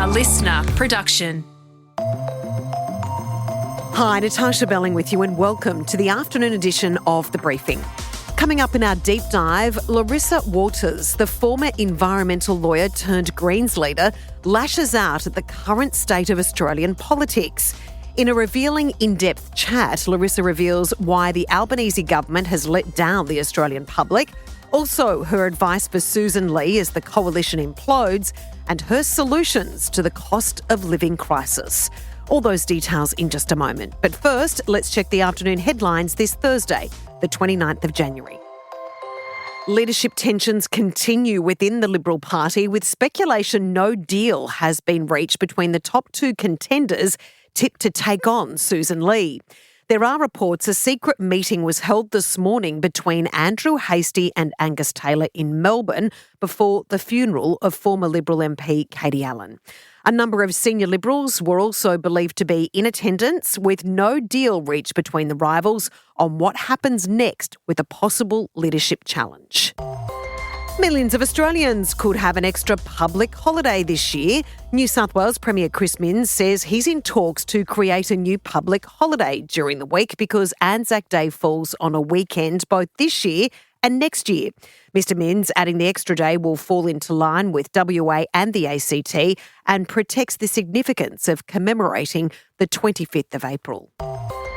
A listener production. Hi, Natarsha Belling with you and welcome to the afternoon edition of The Briefing. Coming up in our deep dive, Larissa Waters, the former environmental lawyer turned Greens leader, lashes out at the current state of Australian politics. In a revealing in-depth chat, Larissa reveals why the Albanese government has let down the Australian public, also her advice for Sussan Ley as the coalition implodes, and her solutions to the cost of living crisis. All those details in just a moment. But first, let's check the afternoon headlines this Thursday, the 29th of January. Leadership tensions continue within the Liberal Party, with speculation no deal has been reached between the top two contenders tipped to take on Sussan Ley. There are reports a secret meeting was held this morning between Andrew Hastie and Angus Taylor in Melbourne before the funeral of former Liberal MP Katie Allen. A number of senior Liberals were also believed to be in attendance, with no deal reached between the rivals on what happens next with a possible leadership challenge. Millions of Australians could have an extra public holiday this year. New South Wales Premier Chris Minns says he's in talks to create a new public holiday during the week because Anzac Day falls on a weekend both this year and next year. Mr Minns adding the extra day will fall into line with WA and the ACT and protects the significance of commemorating the 25th of April.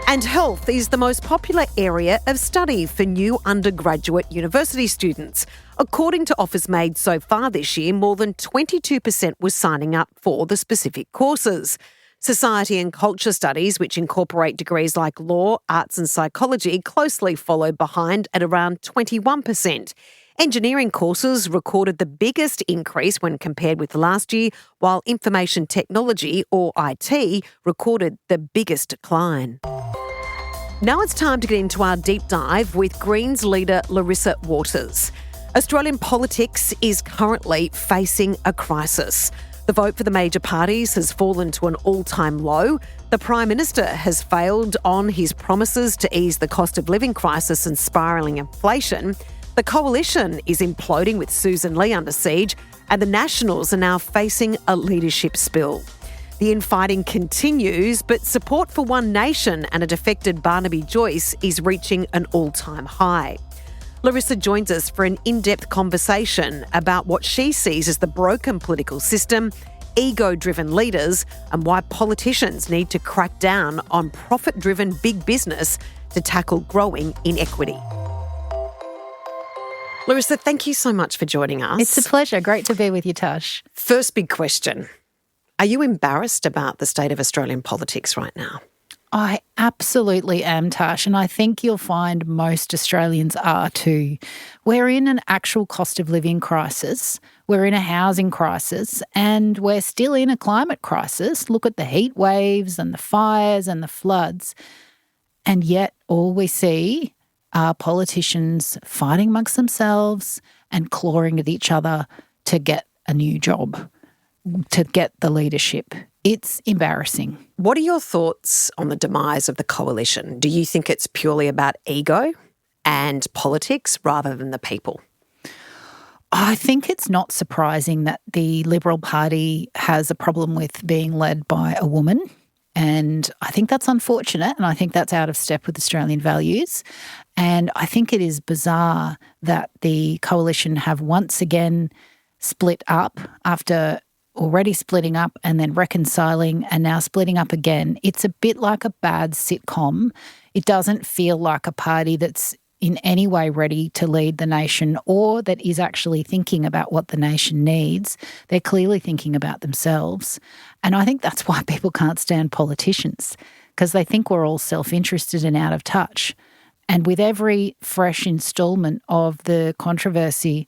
And health is the most popular area of study for new undergraduate university students. According to offers made so far this year, more than 22% was signing up for the specific courses. Society and culture studies, which incorporate degrees like law, arts and psychology, closely followed behind at around 21%. Engineering courses recorded the biggest increase when compared with last year, while information technology, or IT, recorded the biggest decline. Now it's time to get into our deep dive with Greens leader Larissa Waters. Australian politics is currently facing a crisis. The vote for the major parties has fallen to an all-time low. The Prime Minister has failed on his promises to ease the cost of living crisis and spiralling inflation. The coalition is imploding with Sussan Ley under siege, and the Nationals are now facing a leadership spill. The infighting continues, but support for One Nation and a defected Barnaby Joyce is reaching an all-time high. Larissa joins us for an in-depth conversation about what she sees as the broken political system, ego-driven leaders, and why politicians need to crack down on profit-driven big business to tackle growing inequity. Larissa, thank you so much for joining us. It's a pleasure. Great to be with you, Tash. First big question. Are you embarrassed about the state of Australian politics right now? I absolutely am, Tash, and I think you'll find most Australians are too. We're in an actual cost of living crisis, we're in a housing crisis, and we're still in a climate crisis. Look at the heat waves and the fires and the floods. And yet all we see are politicians fighting amongst themselves and clawing at each other to get a new job, to get the leadership. It's embarrassing. What are your thoughts on the demise of the coalition? Do you think it's purely about ego and politics rather than the people? I think it's not surprising that the Liberal Party has a problem with being led by a woman, and I think that's unfortunate, and I think that's out of step with Australian values. And I think it is bizarre that the coalition have once again split up after already splitting up and then reconciling and now splitting up again. It's a bit like a bad sitcom. It doesn't feel like a party that's in any way ready to lead the nation or that is actually thinking about what the nation needs. They're clearly thinking about themselves. And I think that's why people can't stand politicians, because they think we're all self-interested and out of touch. And with every fresh instalment of the controversy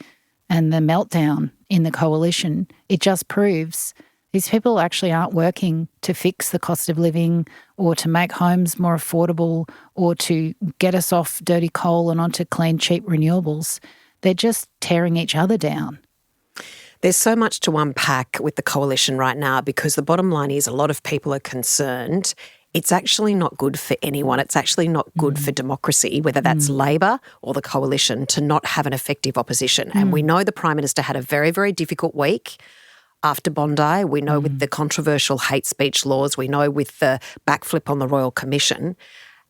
and the meltdown in the coalition, it just proves these people actually aren't working to fix the cost of living or to make homes more affordable or to get us off dirty coal and onto clean, cheap renewables. They're just tearing each other down. There's so much to unpack with the coalition right now, because the bottom line is a lot of people are concerned it's actually not good for anyone. It's actually not good for democracy, whether that's Labor or the coalition, to not have an effective opposition. And we know the Prime Minister had a very, very difficult week. after Bondi. We know with the controversial hate speech laws. We know with the backflip on the Royal Commission.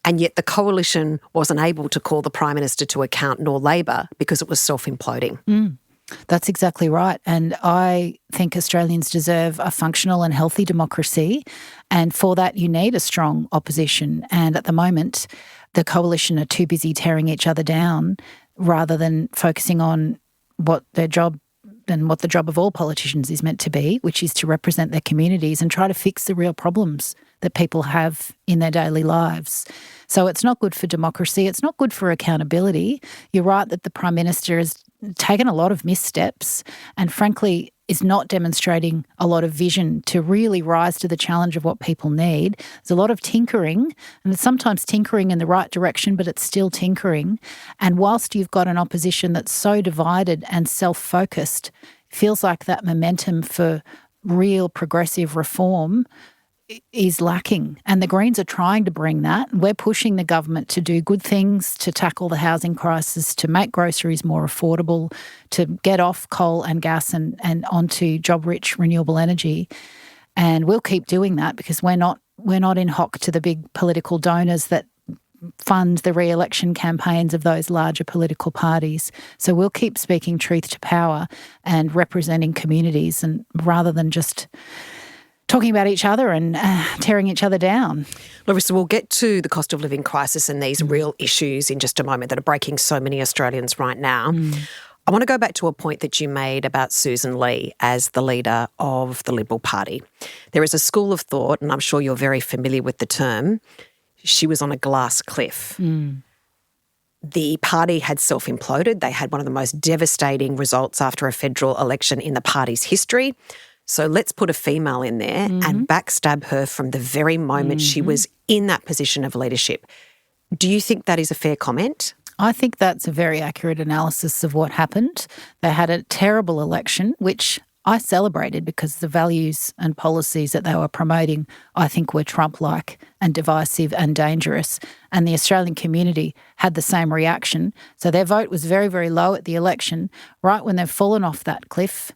And yet the coalition wasn't able to call the Prime Minister to account, nor Labor, because it was self-imploding. That's exactly right. And I think Australians deserve a functional and healthy democracy. And for that, you need a strong opposition. And at the moment, the coalition are too busy tearing each other down rather than focusing on what their job and what the job of all politicians is meant to be, which is to represent their communities and try to fix the real problems that people have in their daily lives. So it's not good for democracy. It's not good for accountability. You're right that the Prime Minister has taken a lot of missteps and frankly is not demonstrating a lot of vision to really rise to the challenge of what people need. There's a lot of tinkering, and it's sometimes tinkering in the right direction, but it's still tinkering. And whilst you've got an opposition that's so divided and self-focused, it feels like that momentum for real progressive reform is lacking. And the Greens are trying to bring that. We're pushing the government to do good things, to tackle the housing crisis, to make groceries more affordable, to get off coal and gas and onto job-rich renewable energy. And we'll keep doing that because we're not in hock to the big political donors that fund the re-election campaigns of those larger political parties. So we'll keep speaking truth to power and representing communities, and rather than just talking about each other and tearing each other down. Larissa, we'll get to the cost of living crisis and these real issues in just a moment that are breaking so many Australians right now. I want to go back to a point that you made about Sussan Ley as the leader of the Liberal Party. There is a school of thought, and I'm sure you're very familiar with the term, she was on a glass cliff. The party had self-imploded. They had one of the most devastating results after a federal election in the party's history. So let's put a female in there and backstab her from the very moment she was in that position of leadership. Do you think that is a fair comment? I think that's a very accurate analysis of what happened. They had a terrible election, which I celebrated because the values and policies that they were promoting, I think, were Trump-like and divisive and dangerous. And the Australian community had the same reaction. So their vote was very, very low at the election. Right when they've fallen off that cliff,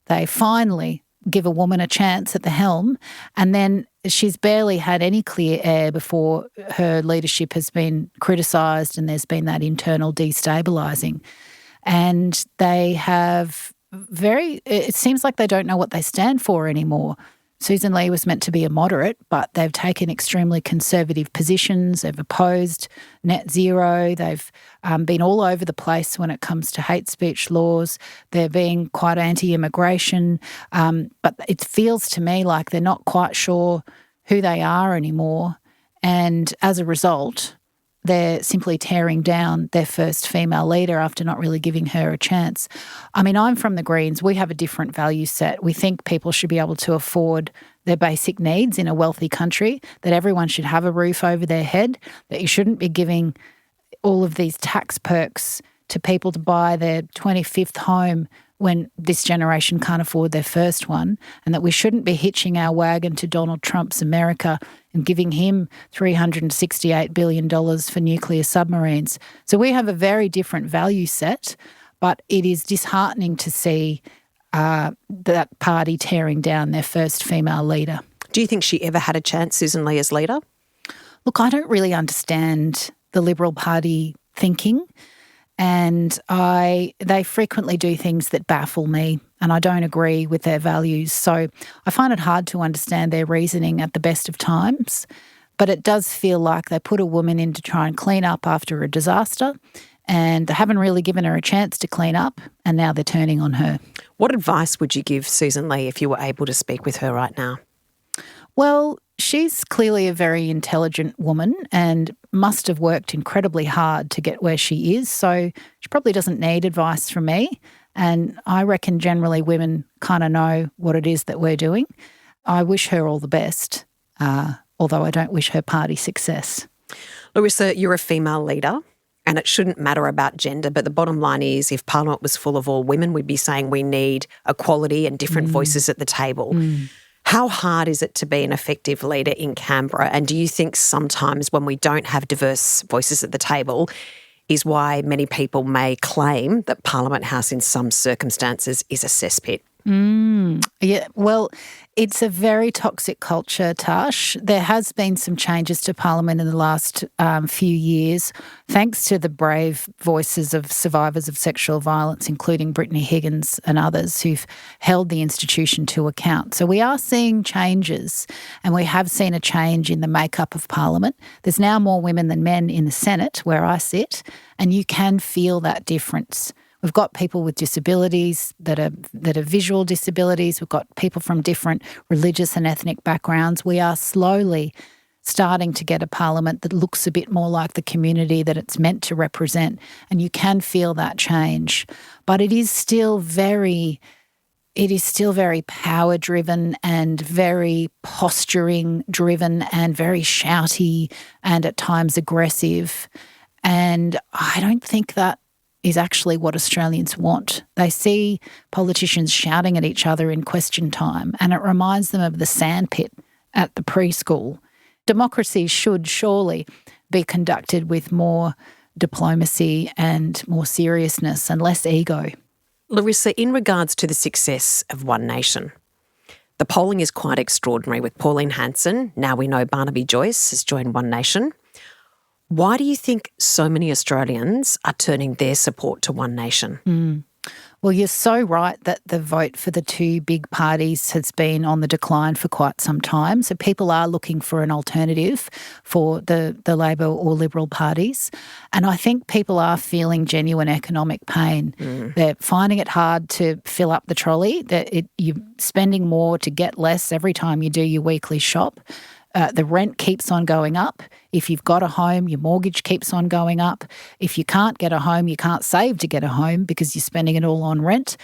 they finally give a woman a chance at the helm, and then she's barely had any clear air before her leadership has been criticised and there's been that internal destabilising. And they have it seems like they don't know what they stand for anymore. Sussan Ley was meant to be a moderate, but they've taken extremely conservative positions. They've opposed net zero. They've been all over the place when it comes to hate speech laws. They're being quite anti-immigration. But it feels to me like they're not quite sure who they are anymore. And as a result, they're simply tearing down their first female leader after not really giving her a chance. I mean, I'm from the Greens. We have a different value set. We think people should be able to afford their basic needs in a wealthy country, that everyone should have a roof over their head, that you shouldn't be giving all of these tax perks to people to buy their 25th home when this generation can't afford their first one, and that we shouldn't be hitching our wagon to Donald Trump's America and giving him $368 billion for nuclear submarines. So we have a very different value set, but it is disheartening to see that party tearing down their first female leader. Do you think she ever had a chance, Sussan Ley, as leader? Look, I don't really understand the Liberal Party thinking. And they frequently do things that baffle me, and I don't agree with their values. So I find it hard to understand their reasoning at the best of times. But it does feel like they put a woman in to try and clean up after a disaster, and they haven't really given her a chance to clean up, and now they're turning on her. What advice would you give Sussan Ley if you were able to speak with her right now? Well, she's clearly a very intelligent woman and must have worked incredibly hard to get where she is. So she probably doesn't need advice from me. And I reckon generally women kind of know what it is that we're doing. I wish her all the best, although I don't wish her party success. Larissa, you're a female leader, and it shouldn't matter about gender, but the bottom line is if Parliament was full of all women, we'd be saying we need equality and different voices at the table. How hard is it to be an effective leader in Canberra? And do you think sometimes when we don't have diverse voices at the table is why many people may claim that Parliament House in some circumstances is a cesspit? Yeah, well, it's a very toxic culture, Tash. There has been some changes to Parliament in the last few years, thanks to the brave voices of survivors of sexual violence, including Brittany Higgins and others who've held the institution to account. So we are seeing changes, and we have seen a change in the makeup of Parliament. There's now more women than men in the Senate, where I sit, and you can feel that difference. We've got people with disabilities that are visual disabilities. We've got people from different religious and ethnic backgrounds. We are slowly starting to get a parliament that looks a bit more like the community that it's meant to represent, and you can feel that change. But it is still very power-driven and very posturing-driven and very shouty and at times aggressive. And I don't think that is actually what Australians want. They see politicians shouting at each other in question time, and it reminds them of the sandpit at the preschool. Democracy should surely be conducted with more diplomacy and more seriousness and less ego. Larissa, in regards to the success of One Nation, the polling is quite extraordinary with Pauline Hanson. Now we know Barnaby Joyce has joined One Nation. Why do you think so many Australians are turning their support to One Nation? Well, you're so right that the vote for the two big parties has been on the decline for quite some time. So people are looking for an alternative for the Labor or Liberal parties. And I think people are feeling genuine economic pain. They're finding it hard to fill up the trolley. You're spending more to get less every time you do your weekly shop. The rent keeps on going up. If you've got a home, your mortgage keeps on going up. If you can't get a home, you can't save to get a home because you're spending it all on rent.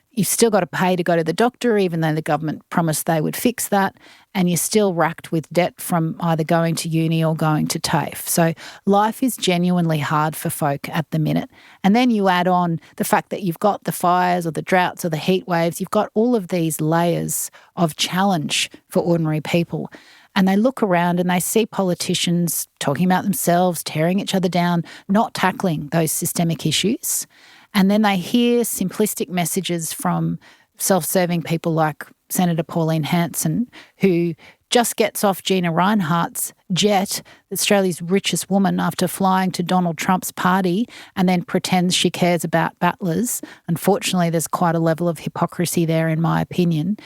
You've still got to pay to go to the doctor, even though the government promised they would fix that. And you're still racked with debt from either going to uni or going to TAFE. So life is genuinely hard for folk at the minute. And then you add on the fact that you've got the fires or the droughts or the heat waves. You've got all of these layers of challenge for ordinary people. And they look around and they see politicians talking about themselves, tearing each other down, not tackling those systemic issues. And then they hear simplistic messages from self-serving people like Senator Pauline Hanson, who just gets off Gina Rinehart's jet, Australia's richest woman, after flying to Donald Trump's party, and then pretends she cares about battlers. Unfortunately, there's quite a level of hypocrisy there, in my opinion.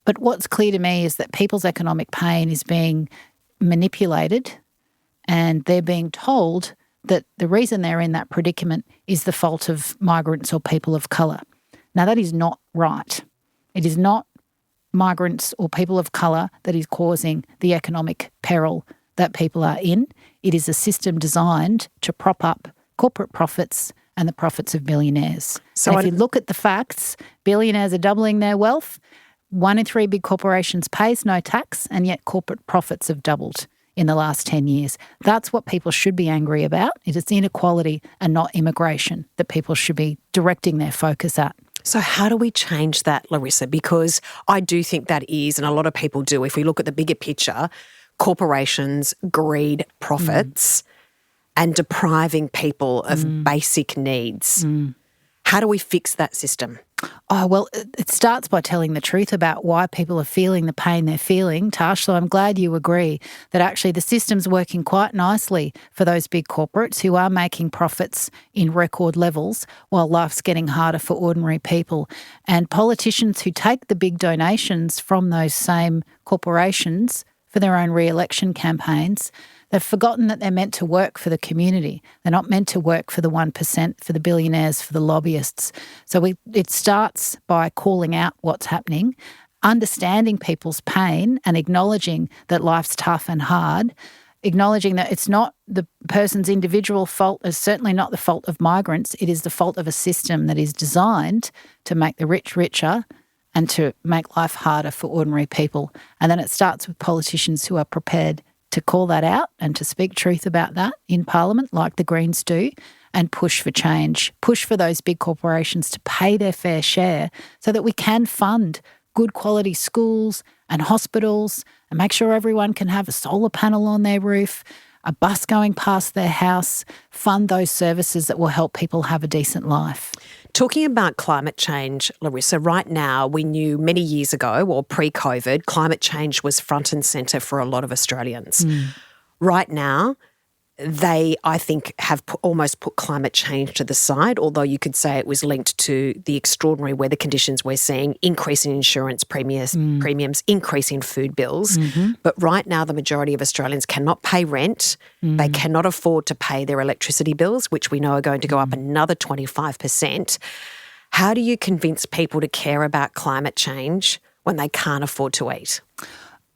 But what's clear to me is that people's economic pain is being manipulated, and they're being told that the reason they're in that predicament is the fault of migrants or people of colour. Now, that is not right. It is not migrants or people of colour that is causing the economic peril that people are in. It is a system designed to prop up corporate profits and the profits of billionaires. So if you look at the facts, billionaires are doubling their wealth. 1 in 3 big corporations pays no tax, and yet corporate profits have doubled in the last 10 years. That's what people should be angry about. It is inequality and not immigration that people should be directing their focus at. So how do we change that, Larissa? Because I do think that is, and a lot of people do, if we look at the bigger picture, corporations, greed, profits, and depriving people of basic needs. How do we fix that system? Oh, well, it starts by telling the truth about why people are feeling the pain they're feeling, Tash. So I'm glad you agree that actually the system's working quite nicely for those big corporates who are making profits in record levels while life's getting harder for ordinary people. And politicians who take the big donations from those same corporations for their own re-election campaigns, they've forgotten that they're meant to work for the community. They're not meant to work for the 1%, for the billionaires, for the lobbyists. So it starts by calling out what's happening, understanding people's pain and acknowledging that life's tough and hard, acknowledging that it's not the person's individual fault, it's certainly not the fault of migrants, it is the fault of a system that is designed to make the rich richer and to make life harder for ordinary people. And then it starts with politicians who are prepared to call that out and to speak truth about that in Parliament, like the Greens do, and push for change, push for those big corporations to pay their fair share so that we can fund good quality schools and hospitals and make sure everyone can have a solar panel on their roof, a bus going past their house, fund those services that will help people have a decent life. Talking about climate change, Larissa, right now we knew many years ago or pre-COVID, climate change was front and centre for a lot of Australians. Right now, they, I think, have almost put climate change to the side, although you could say it was linked to the extraordinary weather conditions we're seeing, increase in insurance premiums, increase in food bills. But right now, the majority of Australians cannot pay rent. They cannot afford to pay their electricity bills, which we know are going to go up another 25%. How do you convince people to care about climate change when they can't afford to eat?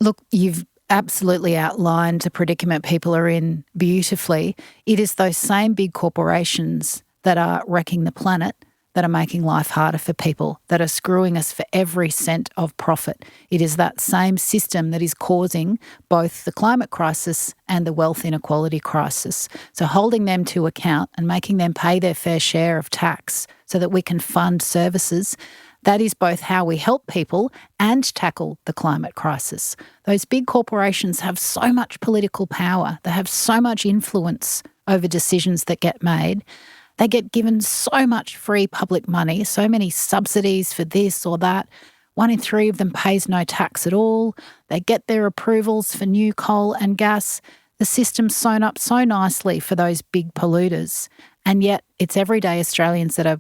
Look, you've absolutely outlined the predicament people are in beautifully. It is those same big corporations that are wrecking the planet that are making life harder for people, that are screwing us for every cent of profit. It is that same system that is causing both the climate crisis and the wealth inequality crisis. So holding them to account and making them pay their fair share of tax so that we can fund services, that is both how we help people and tackle the climate crisis. Those big corporations have so much political power. They have so much influence over decisions that get made. They get given so much free public money, so many subsidies for this or that. 1 in 3 of them pays no tax at all. They get their approvals for new coal and gas. The system's sewn up so nicely for those big polluters. And yet it's everyday Australians that are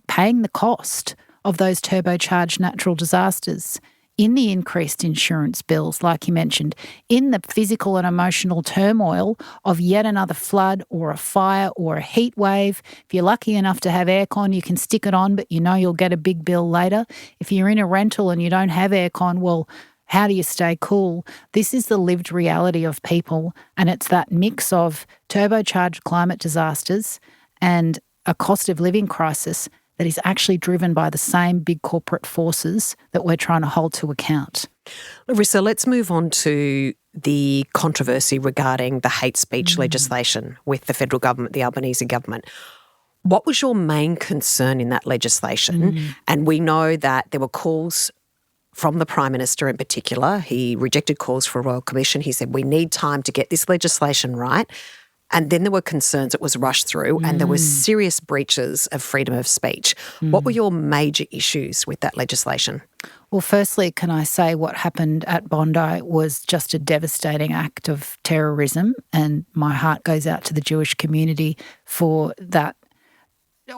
paying the cost of those turbocharged natural disasters, in the increased insurance bills, like you mentioned, in the physical and emotional turmoil of yet another flood or a fire or a heat wave. If you're lucky enough to have aircon, you can stick it on, but you know you'll get a big bill later. If you're in a rental and you don't have aircon, well, how do you stay cool? This is the lived reality of people, and it's that mix of turbocharged climate disasters and a cost of living crisis that is actually driven by the same big corporate forces that we're trying to hold to account. Larissa, let's move on to the controversy regarding the hate speech legislation with the federal government, the Albanese government. What was your main concern in that legislation? And we know that there were calls from the Prime Minister in particular. He rejected calls for a Royal Commission. He said, we need time to get this legislation right. And then there were concerns it was rushed through and there were serious breaches of freedom of speech. What were your major issues with that legislation? Well, firstly, can I say what happened at Bondi was just a devastating act of terrorism, and my heart goes out to the Jewish community for that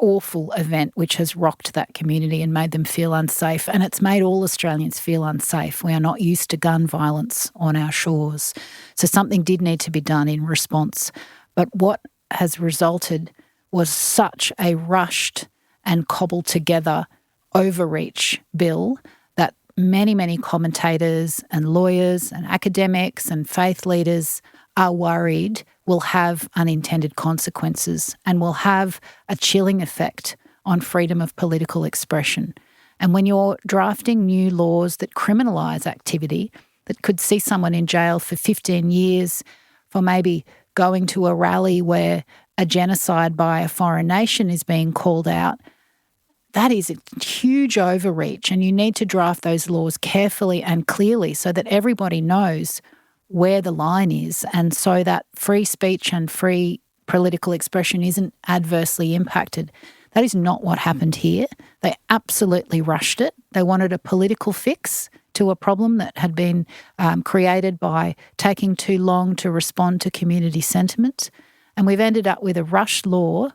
awful event which has rocked that community and made them feel unsafe. And it's made all Australians feel unsafe. We are not used to gun violence on our shores. So something did need to be done in response. But what has resulted was such a rushed and cobbled together overreach bill that many, many commentators and lawyers and academics and faith leaders are worried will have unintended consequences and will have a chilling effect on freedom of political expression. And when you're drafting new laws that criminalise activity that could see someone in jail for 15 years for maybe going to a rally where a genocide by a foreign nation is being called out, that is a huge overreach, and you need to draft those laws carefully and clearly so that everybody knows where the line is, and so that free speech and free political expression isn't adversely impacted. That is not what happened here. They absolutely rushed it. They wanted a political fix to a problem that had been created by taking too long to respond to community sentiment. And we've ended up with a rushed law,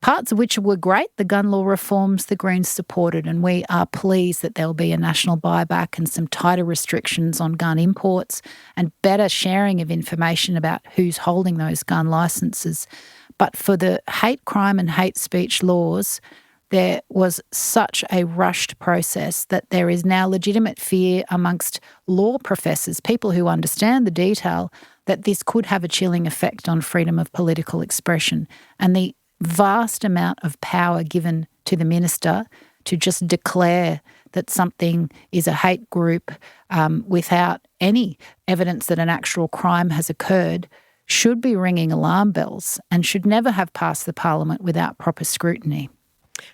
parts of which were great. The gun law reforms the Greens supported, and we are pleased that there'll be a national buyback and some tighter restrictions on gun imports and better sharing of information about who's holding those gun licences. But for the hate crime and hate speech laws, there was such a rushed process that there is now legitimate fear amongst law professors, people who understand the detail, that this could have a chilling effect on freedom of political expression. And the vast amount of power given to the minister to just declare that something is a hate group without any evidence that an actual crime has occurred should be ringing alarm bells and should never have passed the Parliament without proper scrutiny.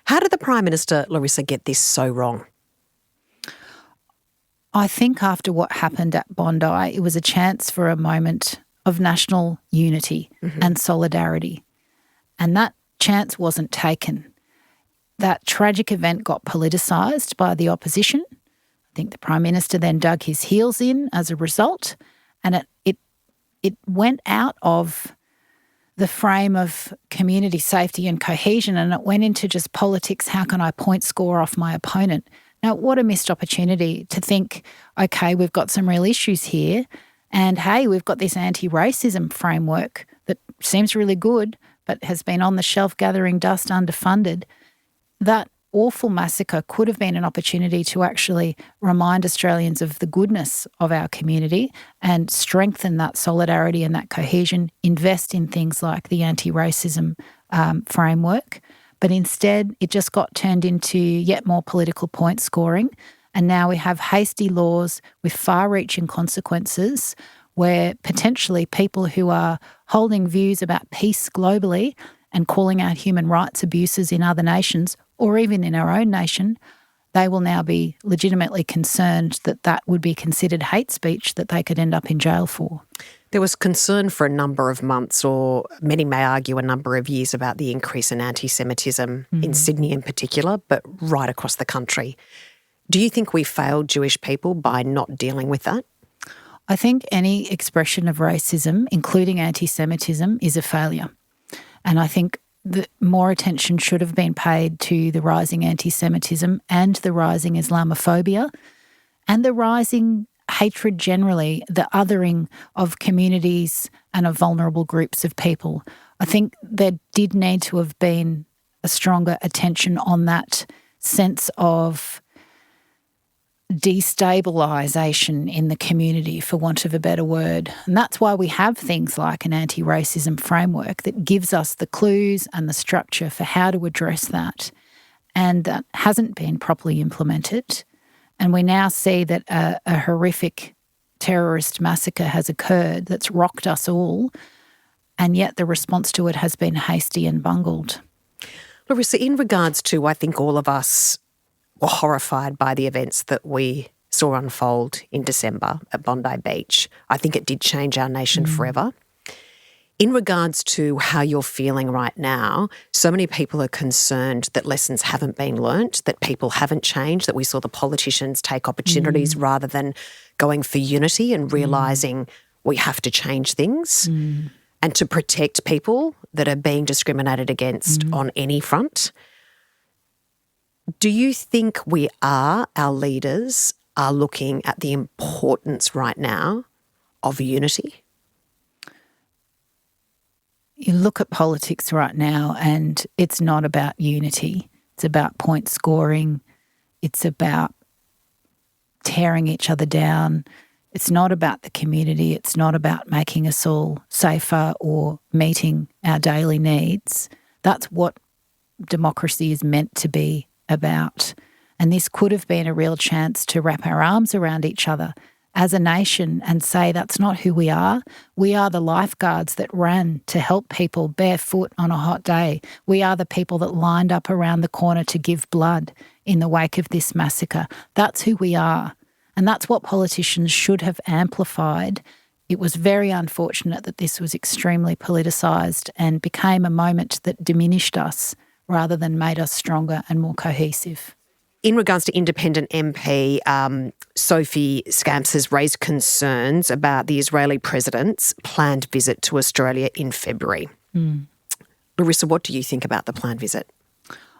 How did the Prime Minister, Larissa, get this so wrong? I think after what happened at Bondi, it was a chance for a moment of national unity and solidarity. And that chance wasn't taken. that tragic event got politicised by the opposition. I think the Prime Minister then dug his heels in as a result, and it went out of the frame of community safety and cohesion, and it went into just politics. How can I point score off my opponent? Now, what a missed opportunity to think, okay, we've got some real issues here, and hey, we've got this anti-racism framework that seems really good but has been on the shelf gathering dust, underfunded. That awful massacre could have been an opportunity to actually remind Australians of the goodness of our community and strengthen that solidarity and that cohesion, invest in things like the anti-racism framework. But instead, it just got turned into yet more political point scoring. And now we have hasty laws with far-reaching consequences where potentially people who are holding views about peace globally and calling out human rights abuses in other nations, or even in our own nation, they will now be legitimately concerned that that would be considered hate speech that they could end up in jail for. There was concern for a number of months, or many may argue a number of years, about the increase in anti-Semitism in Sydney in particular, but right across the country. Do you think we failed Jewish people by not dealing with that? I think any expression of racism, including anti-Semitism, is a failure. And I think that more attention should have been paid to the rising anti-Semitism and the rising Islamophobia and the rising hatred generally, the othering of communities and of vulnerable groups of people. I think there did need to have been a stronger attention on that sense of destabilisation in the community, for want of a better word. And that's why we have things like an anti-racism framework that gives us the clues and the structure for how to address that. And that hasn't been properly implemented. And we now see that a horrific terrorist massacre has occurred that's rocked us all, and yet the response to it has been hasty and bungled. Larissa, in regards to, I think all of us were horrified by the events that we saw unfold in December at Bondi Beach. I think it did change our nation forever. In regards to how you're feeling right now, so many people are concerned that lessons haven't been learnt, that people haven't changed, that we saw the politicians take opportunities rather than going for unity and realising we have to change things and to protect people that are being discriminated against on any front. Do you think our leaders are looking at the importance right now of unity? You look at politics right now and it's not about unity. It's about point scoring. It's about tearing each other down. It's not about the community. It's not about making us all safer or meeting our daily needs. That's what democracy is meant to be about. And this could have been a real chance to wrap our arms around each other as a nation and say that's not who we are. We are the lifeguards that ran to help people barefoot on a hot day. We are the people that lined up around the corner to give blood in the wake of this massacre. That's who we are. And that's what politicians should have amplified. It was very unfortunate that this was extremely politicised and became a moment that diminished us rather than made us stronger and more cohesive. In regards to independent MP, Sophie Scamps has raised concerns about the Israeli president's planned visit to Australia in February. Larissa, what do you think about the planned visit?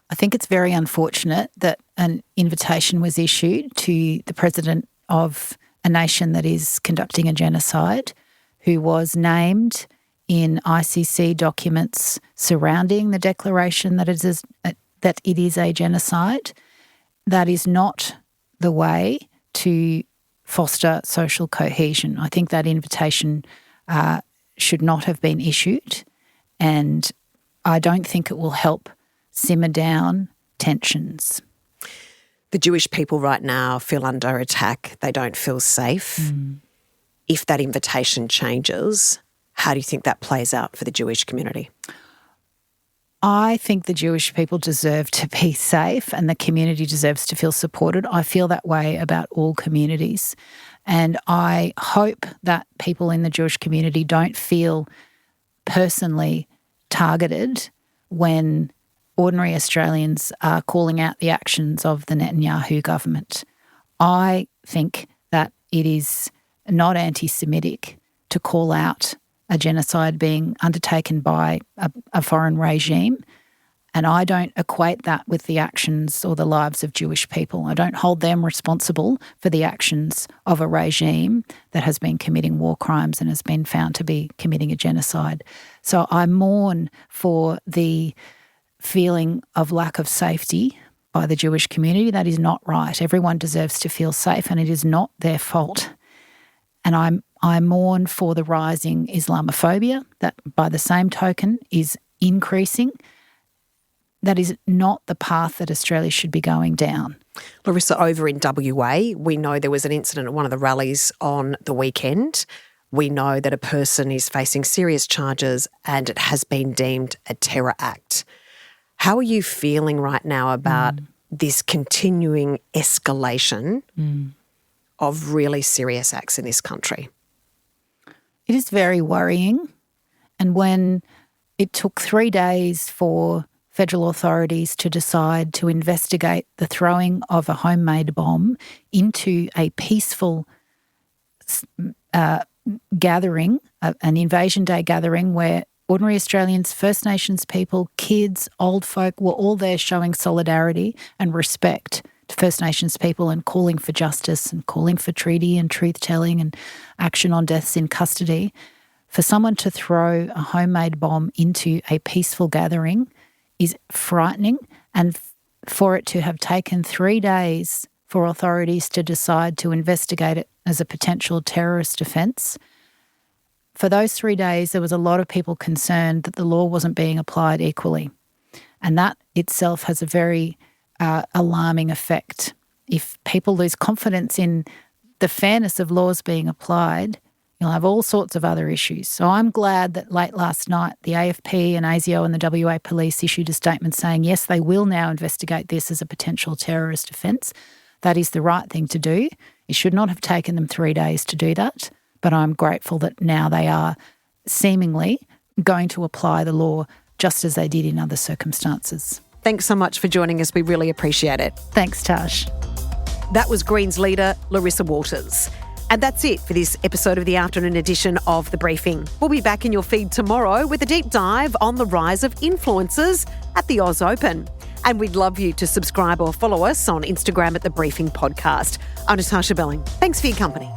I think it's very unfortunate that an invitation was issued to the president of a nation that is conducting a genocide, who was named in ICC documents surrounding the declaration that it is a genocide. That is not the way to foster social cohesion. I think that invitation should not have been issued, and I don't think it will help simmer down tensions. The Jewish people right now feel under attack. They don't feel safe. If that invitation changes, how do you think that plays out for the Jewish community? I think the Jewish people deserve to be safe and the community deserves to feel supported. I feel that way about all communities. And I hope that people in the Jewish community don't feel personally targeted when ordinary Australians are calling out the actions of the Netanyahu government. I think that it is not anti-Semitic to call out a genocide being undertaken by a foreign regime, and I don't equate that with the actions or the lives of Jewish people. I don't hold them responsible for the actions of a regime that has been committing war crimes and has been found to be committing a genocide. So I mourn for the feeling of lack of safety by the Jewish community. That is not right. Everyone deserves to feel safe, and it is not their fault. And I mourn for the rising Islamophobia that, by the same token, is increasing. That is not the path that Australia should be going down. Larissa, over in WA, we know there was an incident at one of the rallies on the weekend. We know that a person is facing serious charges and it has been deemed a terror act. How are you feeling right now about this continuing escalation of really serious acts in this country? It is very worrying. And when it took 3 days for federal authorities to decide to investigate the throwing of a homemade bomb into a peaceful gathering, an Invasion Day gathering where ordinary Australians, First Nations people, kids, old folk were all there showing solidarity and respect to First Nations people and calling for justice and calling for treaty and truth-telling and action on deaths in custody. For someone to throw a homemade bomb into a peaceful gathering is frightening, and for it to have taken 3 days for authorities to decide to investigate it as a potential terrorist offence. For those 3 days, there was a lot of people concerned that the law wasn't being applied equally, and that itself has a very alarming effect. If people lose confidence in the fairness of laws being applied, you'll have all sorts of other issues. So I'm glad that late last night the AFP and ASIO and the WA Police issued a statement saying, yes, they will now investigate this as a potential terrorist offence. That is the right thing to do. It should not have taken them 3 days to do that, but I'm grateful that now they are seemingly going to apply the law just as they did in other circumstances. Thanks so much for joining us. We really appreciate it. Thanks, Tash. That was Greens leader Larissa Waters. And that's it for this episode of the afternoon edition of The Briefing. We'll be back in your feed tomorrow with a deep dive on the rise of influencers at the Oz Open. And we'd love you to subscribe or follow us on Instagram at The Briefing Podcast. I'm Natarsha Belling. Thanks for your company.